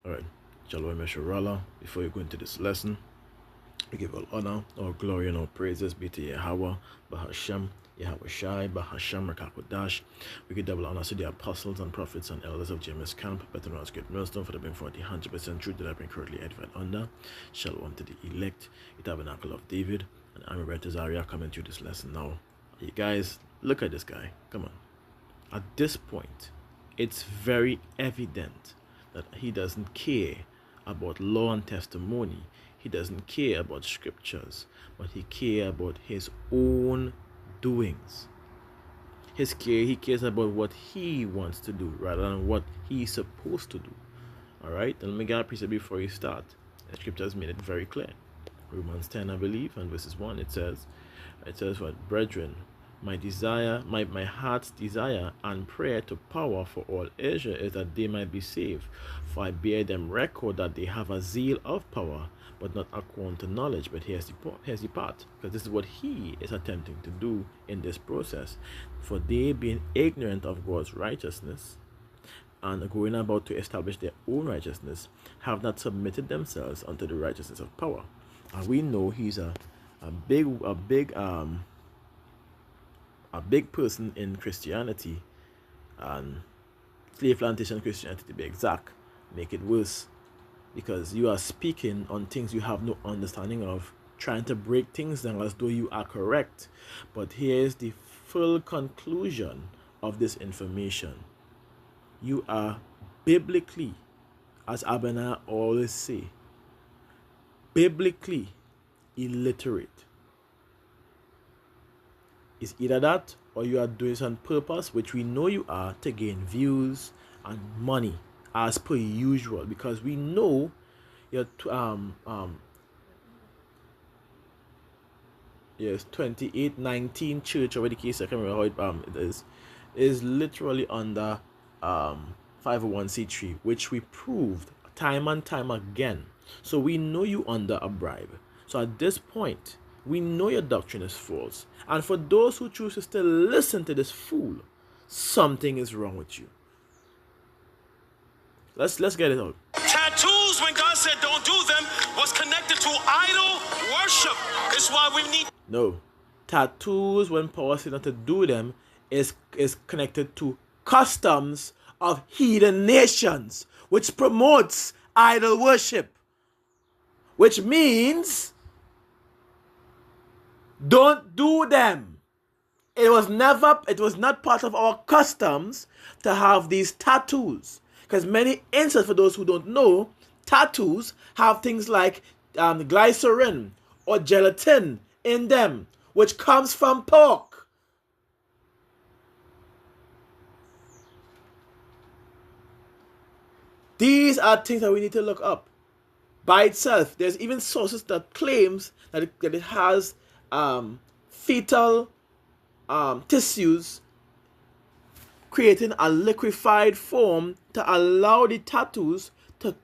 Alright, Shalom Mesharala. Before you go into this lesson, we give all honor, all glory, and all praises be to Yahweh, Bahashem, Yahweh Shai, Bahashem, Rakakodash. We give double honor to the apostles and prophets and elders of James Camp, better known as Great Millstone, for the being 100% truth that I've been currently edified under. Shalom to the elect, the tabernacle of David, and I'm Roberto Zaria coming to this lesson now. You guys, look at this guy. Come on. At this point, it's very evident that he doesn't care about law and testimony. He doesn't care about scriptures, but he cares about his own doings. He cares about what he wants to do rather than what he's supposed to do. Alright, let me get a precept before you start. The scripture has made it very clear. Romans 10, I believe, and verses 1, it says what? Brethren, my heart's desire and prayer to power for all Asia is that they might be saved. For I bear them record that they have a zeal of power, but not according to knowledge. But here's the part, because this is what he is attempting to do in this process. For they, being ignorant of God's righteousness and going about to establish their own righteousness, have not submitted themselves unto the righteousness of power. And we know he's a big person in Christianity, and slave plantation Christianity to be exact. Make it worse, because you are speaking on things you have no understanding of, trying to break things down as though you are correct. But here's the full conclusion of this information. You are biblically, as Abena always say, biblically illiterate. It's either that or you are doing this on purpose, which we know you are, to gain views and money as per usual, because we know your 2819 church, or whatever the case, I can't remember how it is literally under 501c3, which we proved time and time again. So we know you under a bribe. So at this point, we know your doctrine is false. And for those who choose to still listen to this fool, something is wrong with you. Let's get it out. Tattoos, when God said don't do them, was connected to idol worship. It's why we need... No. Tattoos, when Paul said not to do them, is connected to customs of heathen nations, which promotes idol worship. Which means, don't do them. It was not part of our customs to have these tattoos. Because many instances, for those who don't know, tattoos have things like glycerin or gelatin in them, which comes from pork. These are things that we need to look up. By itself, there's even sources that claims that it has fetal tissues creating a liquefied form to allow the tattoos to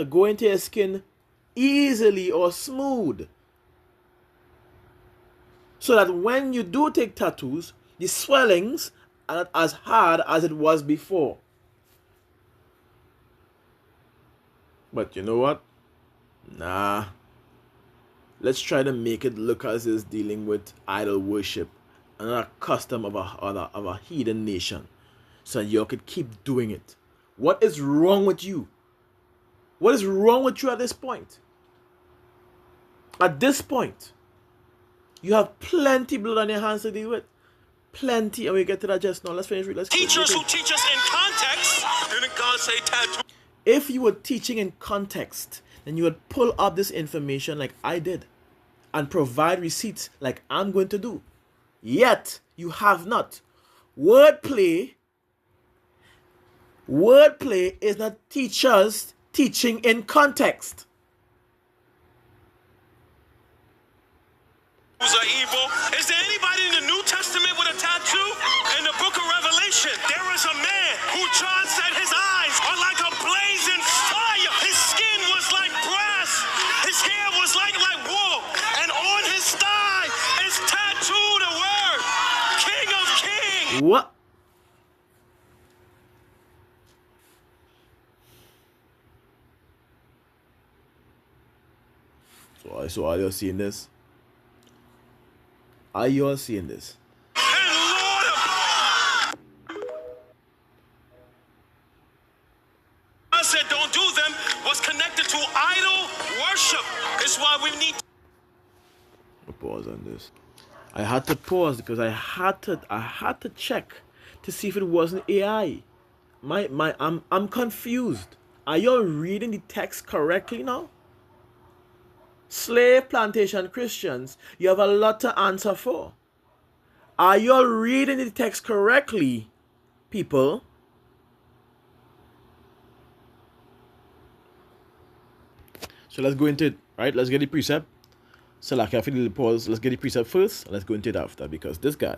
go into your skin easily or smooth, so that when you do take tattoos, the swellings are not as hard as it was before. But you know what? Nah. Let's try to make it look as is dealing with idol worship, another custom of a heathen nation, so you could keep doing it. What is wrong with you? What is wrong with you at this point? At this point, you have plenty blood on your hands to deal with. Plenty, and we get to that just now. Let's finish. Teachers who teach us in context, didn't God say tattoo? If you were teaching in context, then you would pull up this information like I did and provide receipts like I'm going to do. Yet, you have not. Wordplay is not teachers teaching in context. Are evil. Is there anybody in the New Testament with a tattoo? In the book of Revelation, there is a man who John said his eyes are like a blazing fire. His skin was like brass. His hair was like wool. And on his thigh is tattooed a word, King of Kings. What? So are you seeing this? Are you all seeing this? And Lord, I said don't do them was connected to idol worship. It's why we need I'll pause on this. I had to pause because I had to check to see if it wasn't AI. I'm confused. Are you reading the text correctly now? Slave plantation Christians, you have a lot to answer for. Are you reading the text correctly, people? So let's go into it, right? Let's get the precept. So like I feel the pause. Let's get the precept first, and let's go into it after, because this guy,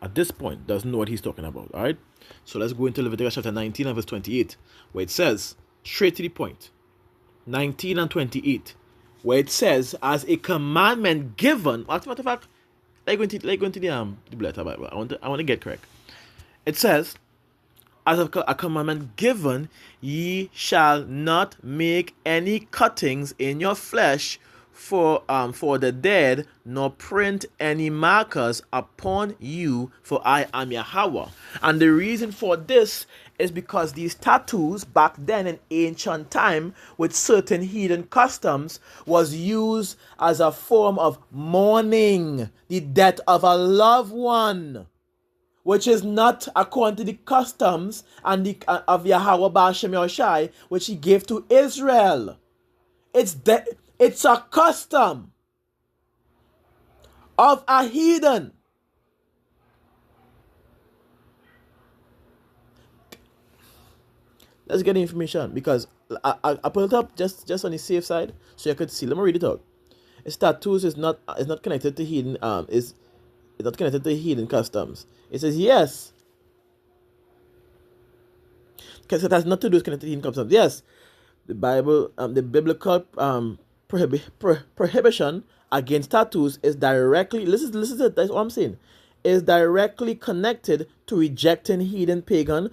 at this point, doesn't know what he's talking about, all right? So let's go into Leviticus chapter 19 and verse 28, where it says, straight to the point, 19 and 28, where it says, as a commandment given, as a matter of fact, let's go into the letter Bible. I want to get correct. It says, as a commandment given, ye shall not make any cuttings in your flesh for the dead, nor print any markers upon you, for I am Yahweh. And the reason for this is because these tattoos back then in ancient time with certain heathen customs was used as a form of mourning the death of a loved one, which is not according to the customs and of Yahweh Ba'ashem Yahushai, which he gave to Israel. It's a custom of a heathen. Let's get the information, because I put it up just on the safe side so you could see. Let me read it out. Its tattoos is not connected to heathen is not connected to heathen customs. It says yes, because it has nothing to do with connected to heathen customs. Yes, the Bible, the biblical prohibition against tattoos is directly, listen to it, that's what I'm saying, is directly connected to rejecting heathen pagan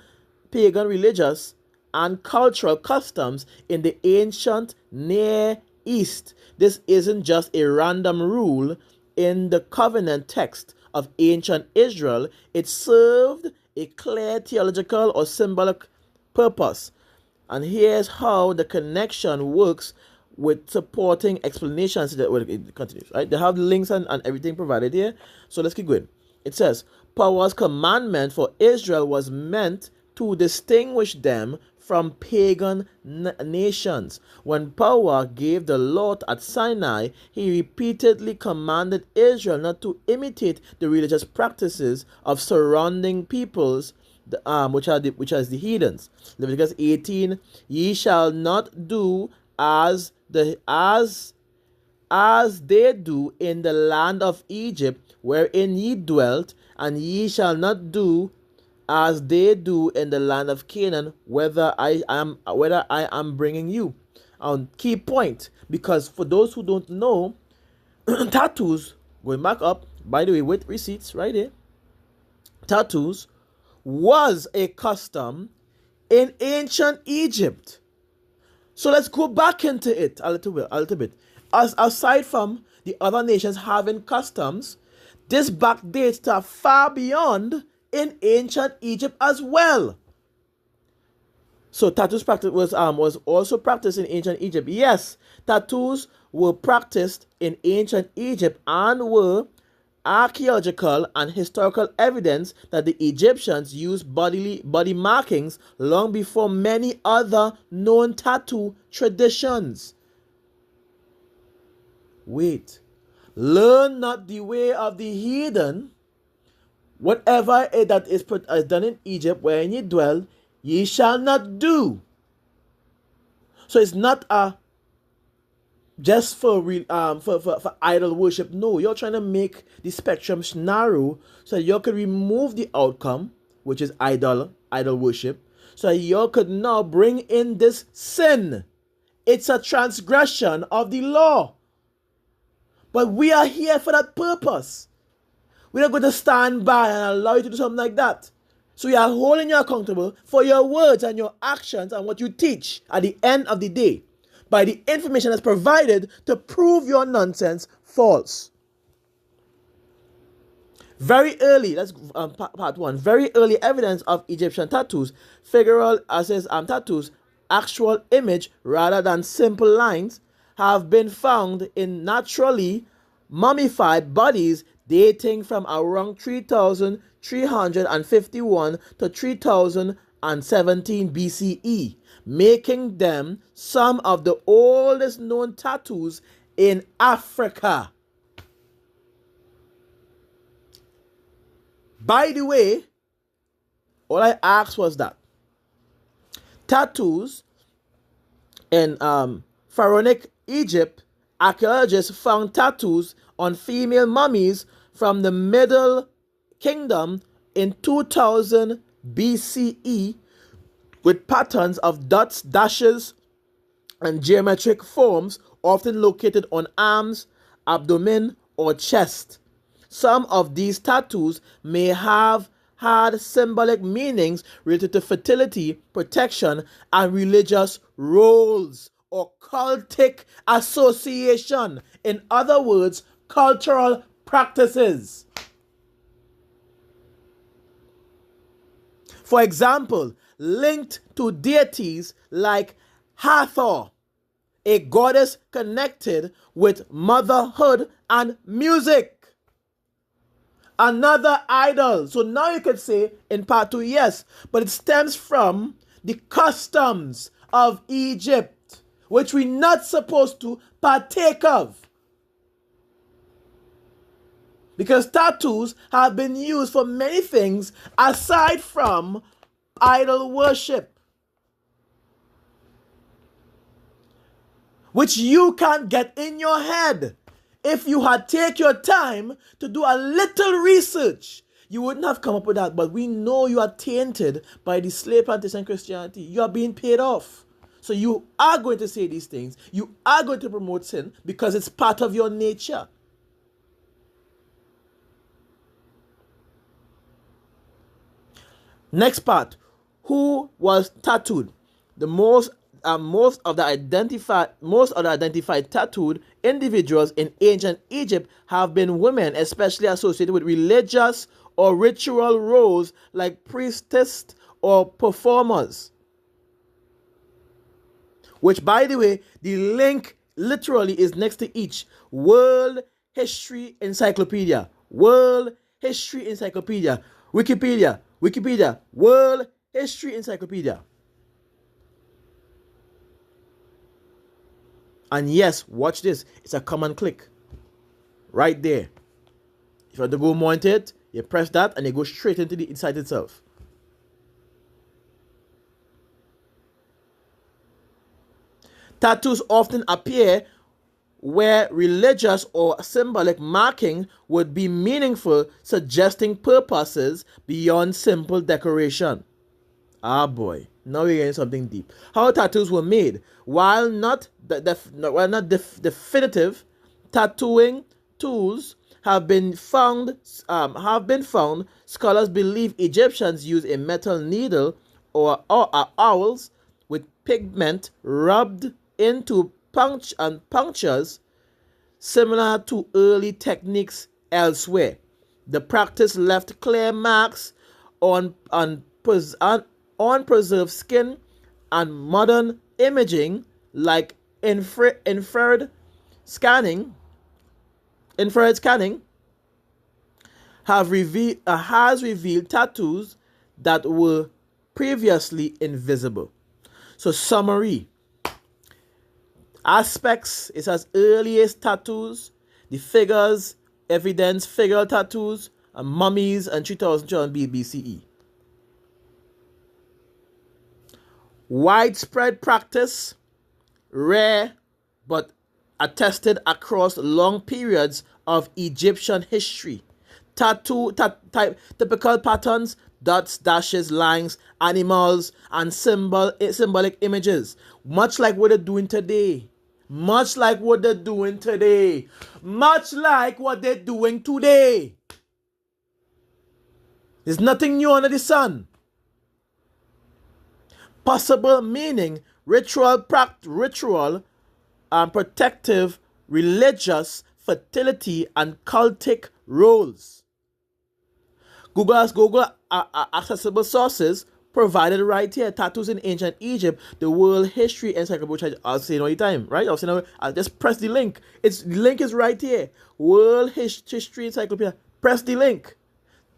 religious and cultural customs in the ancient Near East. This isn't just a random rule in the covenant text of ancient Israel. It served a clear theological or symbolic purpose. And here's how the connection works with supporting explanations that it continues, right? They have links and everything provided here. So let's keep going. It says, Power's commandment for Israel was meant to distinguish them from pagan nations. When Power gave the law at Sinai, he repeatedly commanded Israel not to imitate the religious practices of surrounding peoples, which are the heathens. Leviticus 18, ye shall not do as they do in the land of Egypt, wherein ye dwelt, and ye shall not do as they do in the land of Canaan, whether I am bringing you. Key point, because for those who don't know, tattoos, going back up, by the way, with receipts right here, tattoos was a custom in ancient Egypt. So let's go back into it a little bit. As aside from the other nations having customs, this backdates to far beyond in ancient Egypt as well. So tattoos practice was also practiced in ancient Egypt. Yes, tattoos were practiced in ancient Egypt and were archaeological and historical evidence that the Egyptians used body markings long before many other known tattoo traditions. Wait, learn not the way of the heathen. Whatever that is done in Egypt, wherein ye dwell, ye shall not do. So it's not just for idol worship. No, you're trying to make the spectrum narrow so you could remove the outcome, which is idol worship, so you could now bring in this sin. It's a transgression of the law. But we are here for that purpose. We're not going to stand by and allow you to do something like that. So we are holding you accountable for your words and your actions and what you teach at the end of the day. by the information that's provided to prove your nonsense false. Very early, that's part one. Very early evidence of Egyptian tattoos, figural tattoos, actual image rather than simple lines, have been found in naturally mummified bodies dating from around 3351 to 3017 BCE, making them some of the oldest known tattoos in Africa. By the way, all I asked was that tattoos in pharaonic Egypt, archaeologists found tattoos on female mummies from the Middle Kingdom in 2000 BCE with patterns of dots, dashes, and geometric forms often located on arms, abdomen, or chest. Some of these tattoos may have had symbolic meanings related to fertility, protection, and religious roles or cultic association. In other words, cultural practices. For example, linked to deities like Hathor, a goddess connected with motherhood and music. Another idol. So now you could say in part 2, yes, but it stems from the customs of Egypt, which we're not supposed to partake of. Because tattoos have been used for many things aside from idol worship, which you can't get in your head. If you had taken your time to do a little research, you wouldn't have come up with that. But we know you are tainted by the slave plantation Christianity. You are being paid off. So you are going to say these things. You are going to promote sin because it's part of your nature. Next part. Who was tattooed? The most of the identified tattooed individuals in ancient Egypt have been women, especially associated with religious or ritual roles like priestess or performers. Which, by the way, the link literally is next to each. World History Encyclopedia. World History Encyclopedia. Wikipedia. Wikipedia. World History Encyclopedia. And yes, watch this. It's a command click. Right there. If you want to go more into it, you press that and you go straight into the site itself. Tattoos often appear where religious or symbolic marking would be meaningful, suggesting purposes beyond simple decoration. Ah boy, now we're getting something deep. How tattoos were made. While not definitive, tattooing tools have been found. Scholars believe Egyptians used a metal needle or owls with pigment rubbed into punctures, similar to early techniques elsewhere. The practice left clear marks on preserved skin, and modern imaging like infrared scanning has revealed tattoos that were previously invisible. So summary. Aspects is as early as tattoos, the figures, evidence, figural tattoos, and mummies and 3000 BCE. Widespread practice, rare but attested across long periods of Egyptian history. Typical patterns, dots, dashes, lines, animals, and symbolic images. Much like what they're doing today. Much like what they're doing today. Much like what they're doing today. There's nothing new under the sun. Possible meaning, ritual protective, religious, fertility, and cultic roles. Google accessible sources provided right here. Tattoos in ancient Egypt, the World History Encyclopedia, which I'll say all the time, right? I'll just press the link. The link is right here. World History Encyclopedia. Press the link.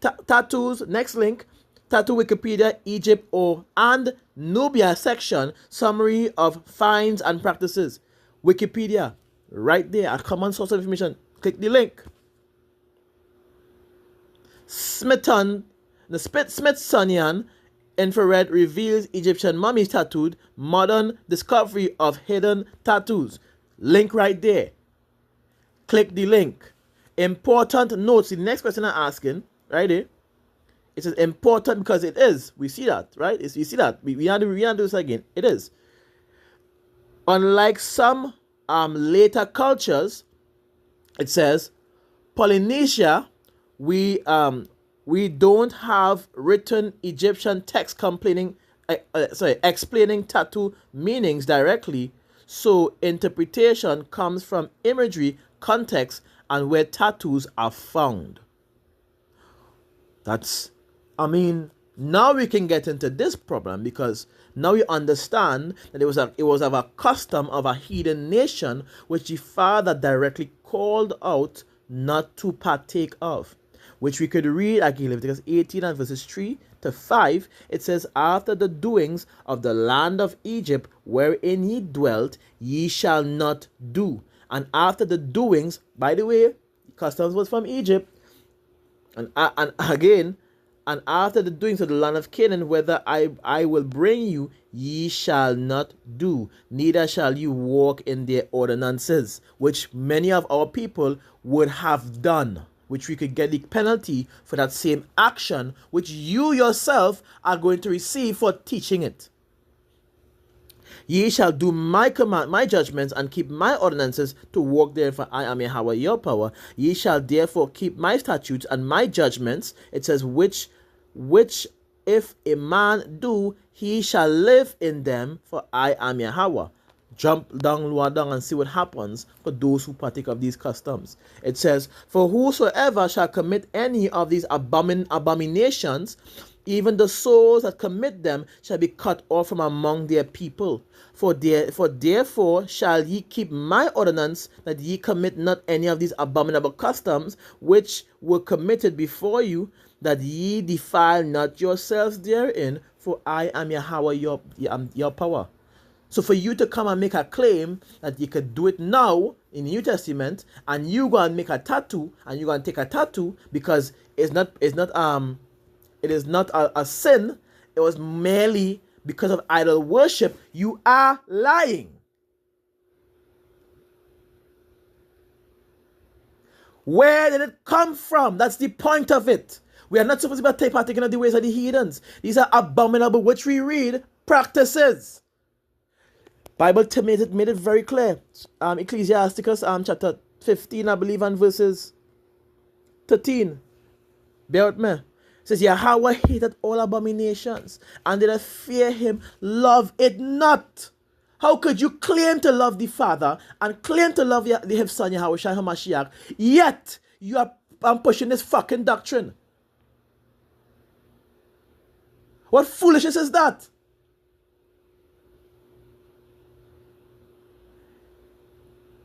Tattoos, next link. Tattoo Wikipedia, Egypt and Nubia section, summary of finds and practices. Wikipedia, right there, a common source of information. Click the link. Smithsonian infrared reveals Egyptian mummies tattooed, modern discovery of hidden tattoos. Link right there. Click the link. Important notes. The next question I'm asking, right there. It is important because it is. We see that, right? You see that. We have to do this again. It is. Unlike some later cultures, it says, Polynesia, we don't have written Egyptian text explaining tattoo meanings directly, so interpretation comes from imagery, context, and where tattoos are found. Now we can get into this problem because now we understand that it was of a custom of a heathen nation which the Father directly called out not to partake of, which we could read again, Leviticus 18 and verses 3 to 5. It says, after the doings of the land of Egypt wherein ye dwelt, ye shall not do. And after the doings, by the way, the customs was from Egypt, and after the doings of the land of Canaan, whether I will bring you, ye shall not do, neither shall you walk in their ordinances, which many of our people would have done, which we could get the penalty for that same action, which you yourself are going to receive for teaching it. Ye shall do my command, my judgments, and keep my ordinances to walk there, for I am Yahweh your power. Ye shall therefore keep my statutes and my judgments. It says, which if a man do, he shall live in them, for I am Yahweh. Jump down, lower down, and see what happens for those who partake of these customs. It says, for whosoever shall commit any of these abominations, even the souls that commit them shall be cut off from among their people. For therefore shall ye keep my ordinance, that ye commit not any of these abominable customs which were committed before you, that ye defile not yourselves therein, for I am Yahweh your power. So for you to come and make a claim that you could do it now in the New Testament, and you go and make a tattoo, and you go and take a tattoo because it is not a sin, it was merely because of idol worship, you are lying. Where did it come from? That's the point of it. We are not supposed to be partaking of the ways of the heathens. These are abominable, which we read, practices. Bible made it very clear. Ecclesiasticus chapter 15, I believe, and verses 13. Bear with me. It says, Yahweh hated all abominations, and did not fear him, love it not. How could you claim to love the Father and claim to love his Son, Yahweh Shai HaMashiach, yet you are pushing this fucking doctrine? What foolishness is that?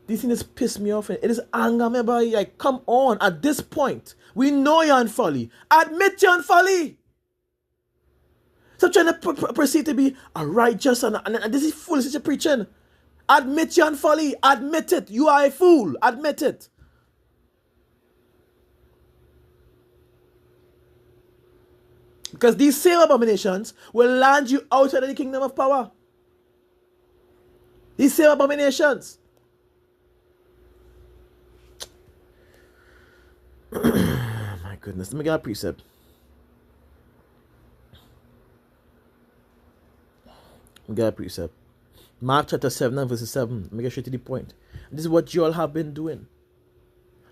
This thing just pissed me off. It is anger me, boy. Like, come on. At this point, we know you're on folly. Admit you're on folly. Stop trying to proceed to be a righteous and this is foolishness you're preaching. Admit you're on folly. Admit it. You are a fool. Admit it. Because these same abominations will land you outside of the kingdom of power. These same abominations. My goodness, let me get a precept. Mark chapter 7 and verse 7. Let me get straight to the point. This is what you all have been doing.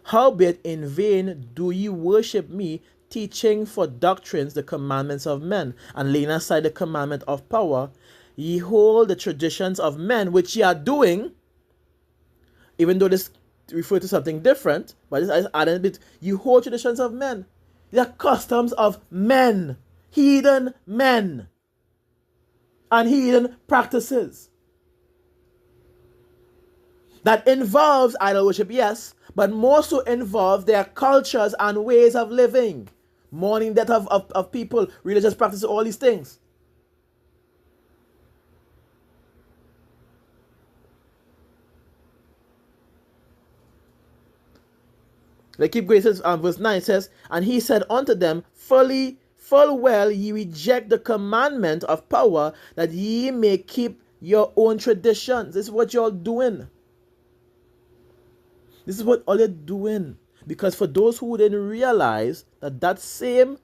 Howbeit in vain do ye worship me, teaching for doctrines the commandments of men, and laying aside the commandment of power. Ye hold the traditions of men, which ye are doing. Even though this refer to something different, but this is adding a bit. You hold traditions of men. They are customs of men, heathen men, and heathen practices. That involves idol worship, yes, but more so involve their cultures and ways of living. Mourning death of people, religious practices, all these things. They keep going. It says, verse 9 says, and he said unto them, full well ye reject the commandment of power, that ye may keep your own traditions. This is what you're doing. This is what all you're doing. Because for those who didn't realize that same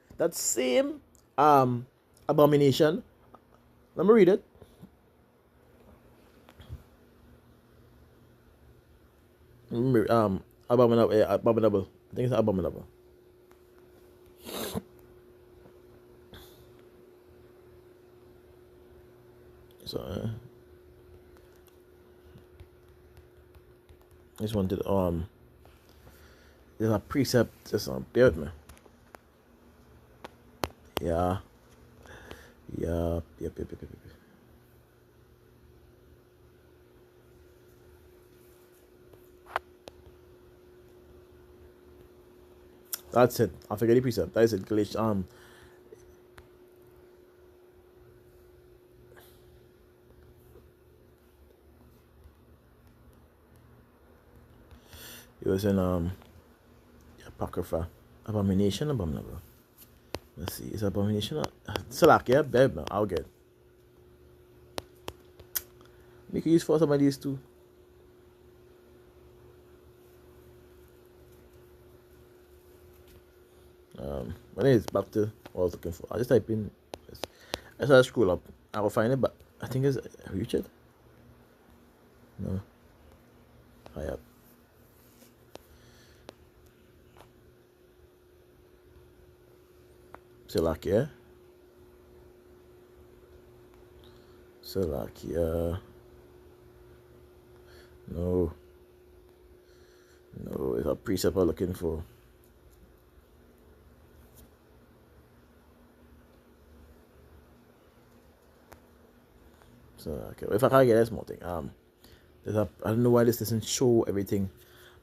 abomination, let me read it. Abominable. I think it's abominable. So I just wanted there's a precept just bear with me. Yep. That's it. I forget the precept. That is it. Galatians. It was in Apocrypha. Abomination, abominable. Let's see. Is abomination? Salakia, babe. I'll get. Make use for some of these too. But anyways, back to what I was looking for. I just type in. As I scroll up, I will find it, but I think it's Richard. No. High up. Salakia. No, it's a precept I'm looking for. So okay, if I can't get that small thing, I don't know why this doesn't show everything,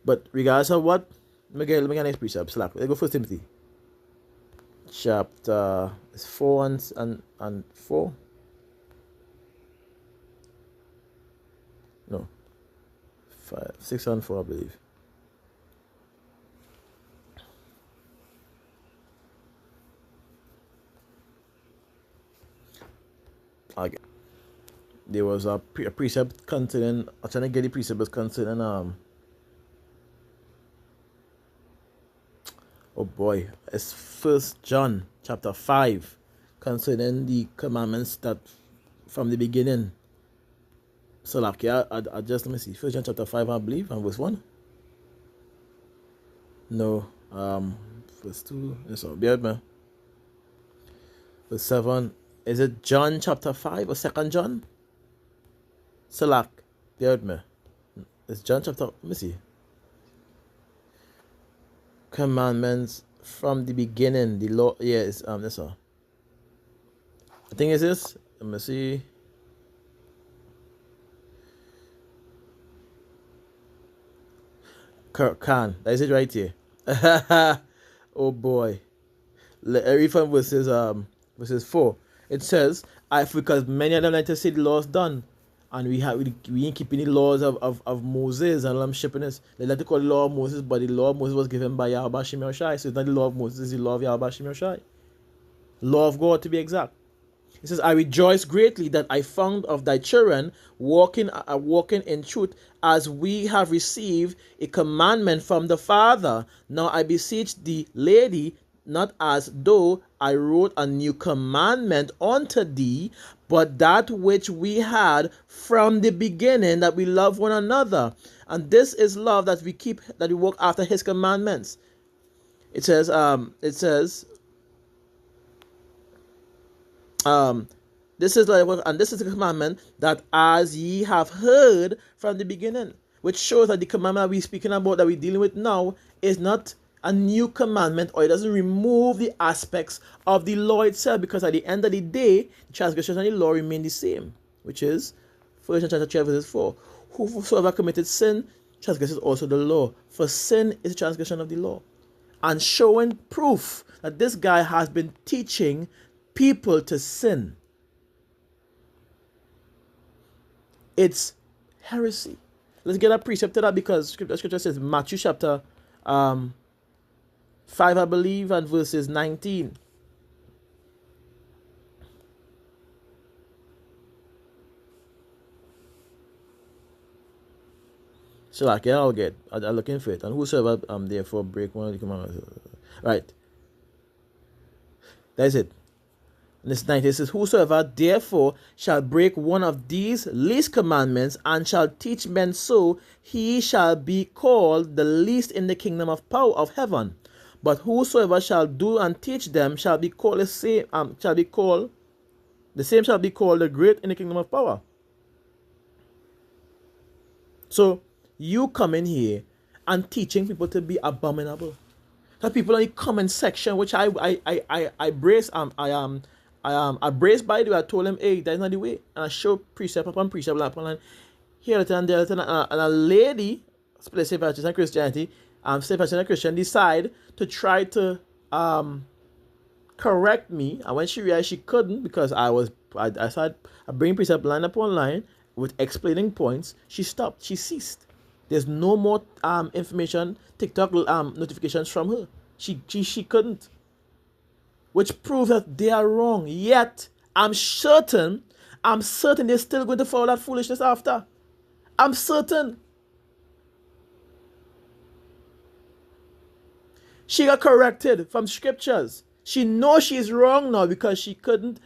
but regardless of what, let me get next precept. Slack. Let's go First Timothy, chapter 4 and 4. No, 6 and 4, I believe. Okay. There was a precept concerning. I'm trying to get the precept concerning oh boy, it's 1 John chapter 5 concerning the commandments that from the beginning. So like I just let me see. 1 John chapter 5, I believe, and verse 1. No, verse 2. So bear with me. Verse 7. Is it John chapter 5 or 2 John? Salak, bear with me. It's John chapter. Let me see. Commandments from the beginning. The law. Yeah, it's this one. I think it's this. Let me see. Khan. That is it right here. Oh boy. Every from verses 4. It says, because many of them like to say the law is done. And we ain't keeping the laws of Moses and I'm shipping this. They like to call the law of Moses, but the law of Moses was given by Yahweh Shem Yoshai. So it's not the law of Moses, it's the law of Yahweh Shem Yoshai. Law of God, to be exact. It says, I rejoice greatly that I found of thy children walking in truth, as we have received a commandment from the Father. Now I beseech thee, lady, not as though I wrote a new commandment unto thee, but that which we had from the beginning, that we love one another. And this is love, that we walk after his commandments. It says, this is the commandment, that as ye have heard from the beginning. which shows that the commandment that we're speaking about, that we're dealing with now, is not a new commandment, or it doesn't remove the aspects of the law itself, because at the end of the day, the transgression and the law remain the same, which is 1 John chapter 12 verses 4. Whosoever committed sin transgresses also the law, for sin is a transgression of the law. And showing proof that this guy has been teaching people to sin. It's heresy. Let's get a precept to that, because scripture says, Matthew chapter 5, I believe, and verses 19. So like, yeah, I'm looking for it. And whosoever therefore break one of the commandments. Right. That's it. And this 19 says, whosoever therefore shall break one of these least commandments and shall teach men so, he shall be called the least in the kingdom of power of heaven. But whosoever shall do and teach them shall be called the same shall be called the great in the kingdom of power. So you come in here and teaching people to be abominable. The people in the comment section, which I brace I braced by the way. I told him, hey, that's not the way. And I showed precept upon precept upon line. Here and there, and a lady, let's say Baptist and Christianity, say Baptist and Christian, decide to try to correct me. And when she realized she couldn't, because I started bringing precept line upon line with explaining points, she stopped. She ceased. There's no more information, TikTok notifications from her. She couldn't. Which proves that they are wrong. Yet, I'm certain they're still going to follow that foolishness after. I'm certain. She got corrected from scriptures. She knows she's wrong now because she couldn't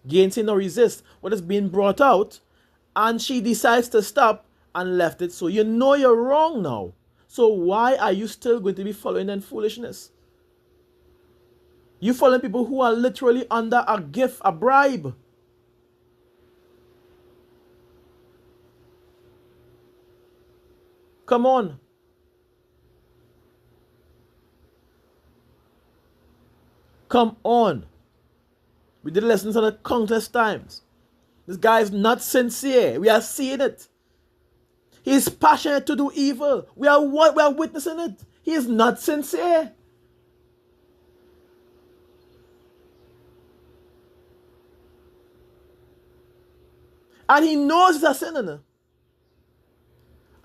gainsay nor resist what is being brought out. And she decides to stop and left it. So you know you're wrong now. So why are you still going to be following that foolishness? You following people who are literally under a gift, a bribe. Come on. Come on. We did lessons on it countless times. This guy is not sincere. We are seeing it. He is passionate to do evil. We are witnessing it. He is not sincere. And he knows it's a sin.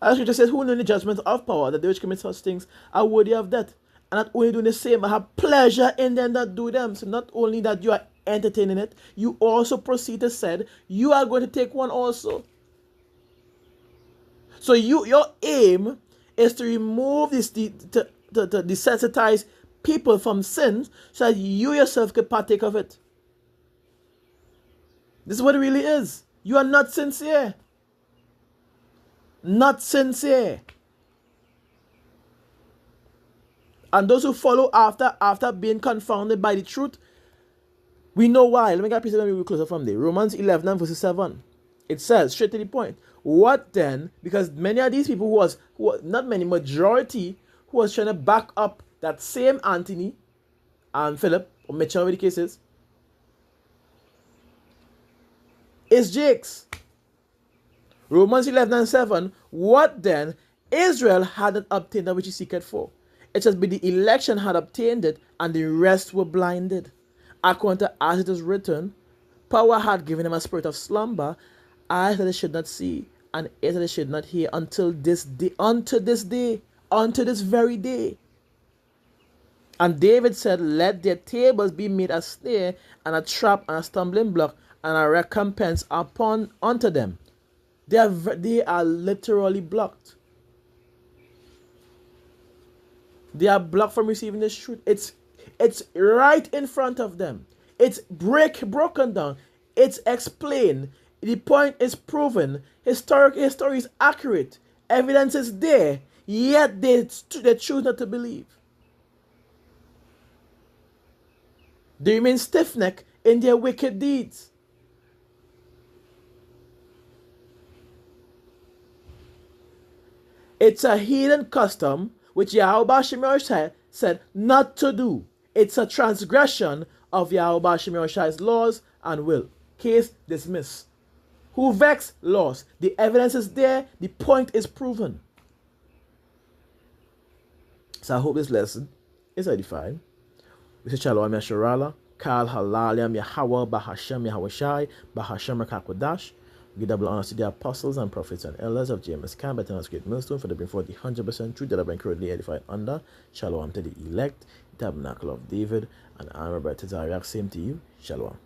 As scripture says, who know the judgment of power, that they which commit such things are worthy of death. And not only doing the same, but have pleasure in them that do them. So not only that you are entertaining it, you also proceed to say, you are going to take one also. So your aim is to remove this, to desensitize people from sins, so that you yourself can partake of it. This is what it really is. You are not sincere. Not sincere. And those who follow after being confounded by the truth, we know why. Let me get a piece of it closer from there. Romans 11 and verse 7. It says, straight to the point. What then? Because many of these people not many, majority, who was trying to back up that same Anthony and Philip, or whichever the case is Jakes. Romans 11 and 7. What then? Israel hadn't obtained that which he seeketh for. It says, but the election had obtained it, and the rest were blinded. According to as it is written, power had given him a spirit of slumber, eyes that they should not see, and ears that they should not hear, until this day, unto this very day. And David said, let their tables be made a snare, and a trap, and a stumbling block, and a recompense unto them. They are literally blocked. They are blocked from receiving this truth. It's right in front of them. It's broken down. It's explained. The point is proven. History is accurate. Evidence is there. Yet they choose not to believe. They remain stiff-necked in their wicked deeds. It's a heathen custom which Yahweh Shai said not to do. It's a transgression of Yahweh Shai's laws and will. Case dismissed. Who vexed? Lost. The evidence is there. The point is proven. So I hope this lesson is edifying. We say Shalom Yasharala, Kal Halalim Yahweh Bahashem Yahweh Shai, Bahashem Rakakodash. We give double honors to the apostles and prophets and elders of James Camp, but us great millstone for the bring forth the 100% truth that have been currently edified under. Shalom to the elect, the tabernacle of David, and I, Robert Tazariak, same to you. Shalom.